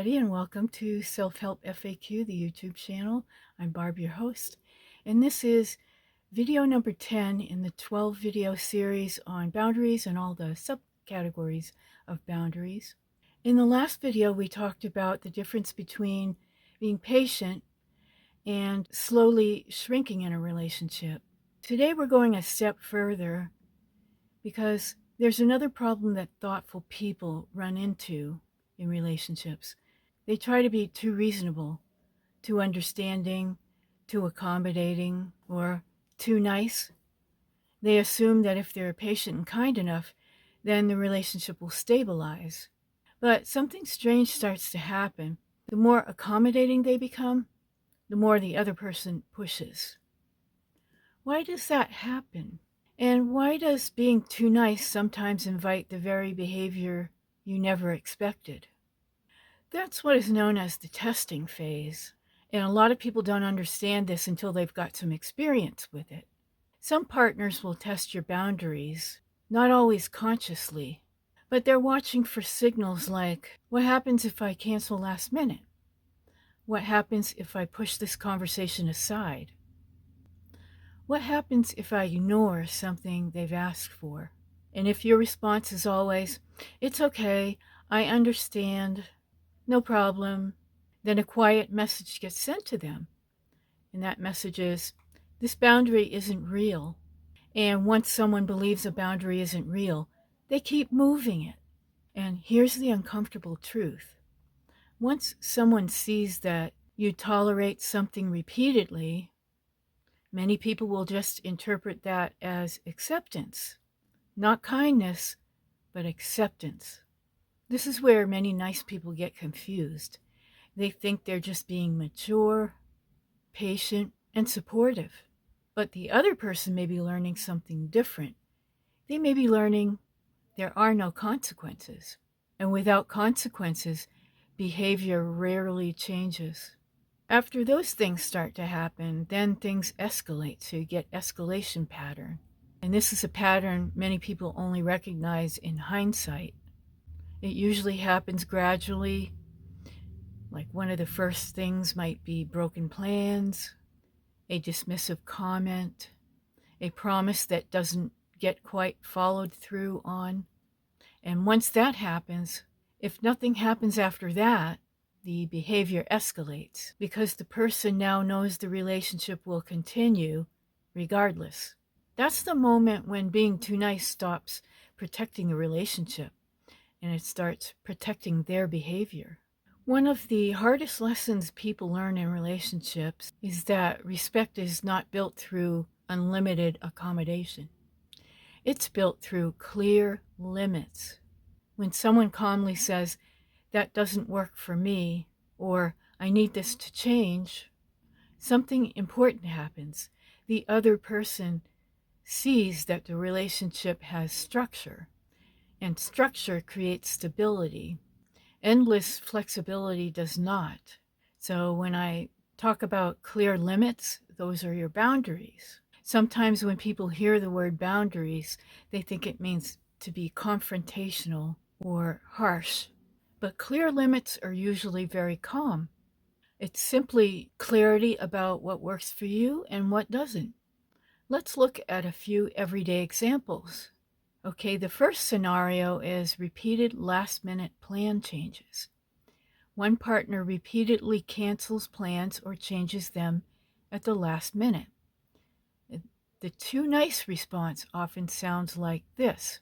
everybody, and welcome to Self-Help FAQ, the YouTube channel. I'm Barb, your host, and this is video number 10 in the 12 video series on boundaries and all the subcategories of boundaries. In the last video, we talked about the difference between being patient and slowly shrinking in a relationship. Today, we're going a step further because there's another problem that thoughtful people run into in relationships. They try to be too reasonable, too understanding, too accommodating, or too nice. They assume that if they're patient and kind enough, then the relationship will stabilize. But something strange starts to happen. The more accommodating they become, the more the other person pushes. Why does that happen? And why does being too nice sometimes invite the very behavior you never expected? That's what is known as the testing phase. And a lot of people don't understand this until they've got some experience with it. Some partners will test your boundaries, not always consciously, but they're watching for signals like, what happens if I cancel last minute? What happens if I push this conversation aside? What happens if I ignore something they've asked for? And if your response is always, it's okay, I understand, no problem, then a quiet message gets sent to them. And that message is, this boundary isn't real. And once someone believes a boundary isn't real, they keep moving it. And here's the uncomfortable truth. Once someone sees that you tolerate something repeatedly, many people will just interpret that as acceptance. Not kindness, but acceptance. This is where many nice people get confused. They think they're just being mature, patient, and supportive. But the other person may be learning something different. They may be learning there are no consequences. And without consequences, behavior rarely changes. After those things start to happen, then things escalate, so you get escalation pattern. And this is a pattern many people only recognize in hindsight. It usually happens gradually, like one of the first things might be broken plans, a dismissive comment, a promise that doesn't get quite followed through on. And once that happens, if nothing happens after that, the behavior escalates because the person now knows the relationship will continue regardless. That's the moment when being too nice stops protecting the relationship and it starts protecting their behavior. One of the hardest lessons people learn in relationships is that respect is not built through unlimited accommodation. It's built through clear limits. When someone calmly says, that doesn't work for me, or I need this to change, something important happens. The other person sees that the relationship has structure, and structure creates stability. Endless flexibility does not. So when I talk about clear limits, those are your boundaries. Sometimes when people hear the word boundaries, they think it means to be confrontational or harsh. But clear limits are usually very calm. It's simply clarity about what works for you and what doesn't. Let's look at a few everyday examples. Okay, the first scenario is repeated last-minute plan changes. One partner repeatedly cancels plans or changes them at the last minute. The too nice response often sounds like this.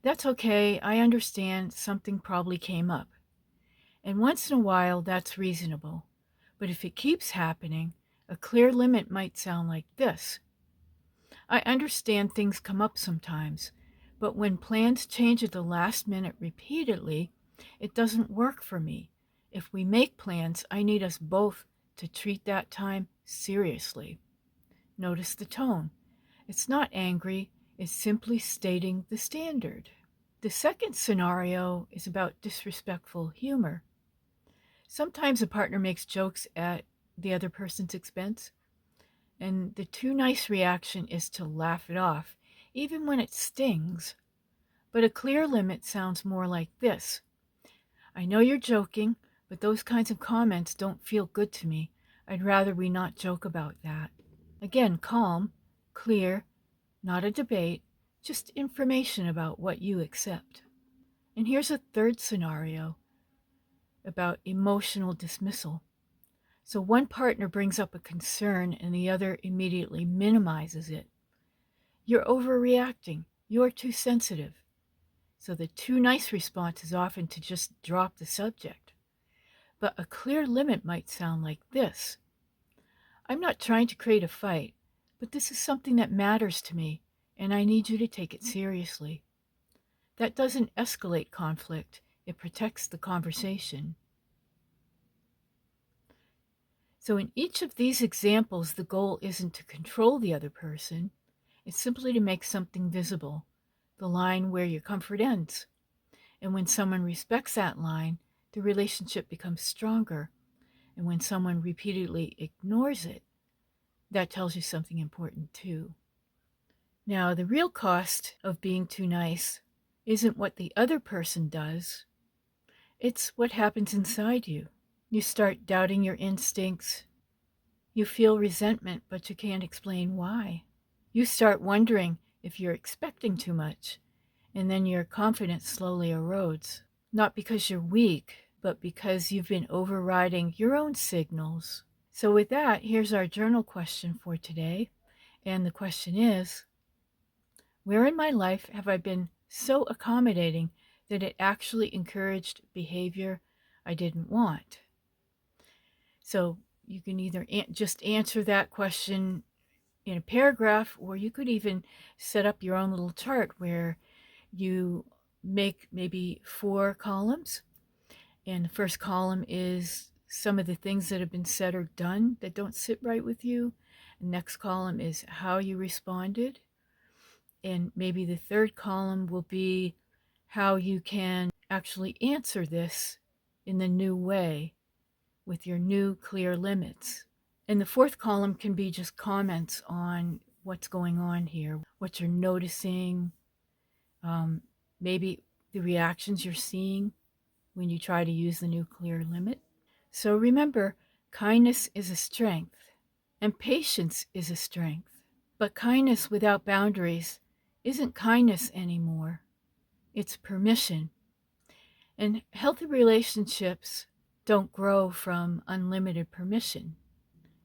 That's okay, I understand something probably came up. And once in a while, that's reasonable. But if it keeps happening, a clear limit might sound like this. I understand things come up sometimes, but when plans change at the last minute repeatedly, it doesn't work for me. If we make plans, I need us both to treat that time seriously. Notice the tone. It's not angry, it's simply stating the standard. The second scenario is about disrespectful humor. Sometimes a partner makes jokes at the other person's expense, and the too nice reaction is to laugh it off, even when it stings. But a clear limit sounds more like this. I know you're joking, but those kinds of comments don't feel good to me. I'd rather we not joke about that. Again, calm, clear, not a debate, just information about what you accept. And here's a third scenario about emotional dismissal. So one partner brings up a concern and the other immediately minimizes it. You're overreacting. You're too sensitive. So the too nice response is often to just drop the subject. But a clear limit might sound like this. I'm not trying to create a fight, but this is something that matters to me, and I need you to take it seriously. That doesn't escalate conflict. It protects the conversation. So in each of these examples, the goal isn't to control the other person. It's simply to make something visible, the line where your comfort ends. And when someone respects that line, the relationship becomes stronger. And when someone repeatedly ignores it, that tells you something important too. Now, the real cost of being too nice isn't what the other person does. It's what happens inside you. You start doubting your instincts. You feel resentment, but you can't explain why. You start wondering if you're expecting too much, and then your confidence slowly erodes. Not because you're weak, but because you've been overriding your own signals. So with that, here's our journal question for today. And the question is, where in my life have I been so accommodating that it actually encouraged behavior I didn't want? So you can either just answer that question in a paragraph, or you could even set up your own little chart where you make maybe 4 columns. And the first column is some of the things that have been said or done that don't sit right with you. The next column is how you responded. And maybe the third column will be how you can actually answer this in the new way with your new clear limits. And the fourth column can be just comments on what's going on here, what you're noticing, maybe the reactions you're seeing when you try to use the new clear limit. So remember, kindness is a strength, and patience is a strength. But kindness without boundaries isn't kindness anymore. It's permission. And healthy relationships don't grow from unlimited permission.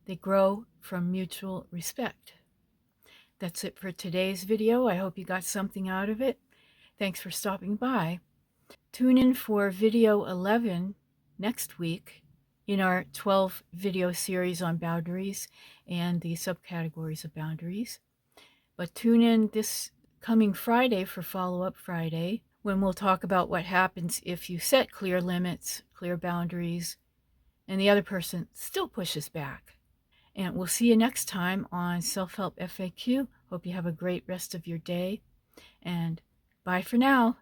They grow from mutual respect. That's it for today's video. I hope you got something out of it. Thanks for stopping by. Tune in for video 11 next week in our 12 video series on boundaries and the subcategories of boundaries. But tune in this coming Friday for Follow-Up Friday, when we'll talk about what happens if you set clear limits, clear boundaries, and the other person still pushes back. And we'll see you next time on Self-Help FAQ. Hope you have a great rest of your day, and bye for now.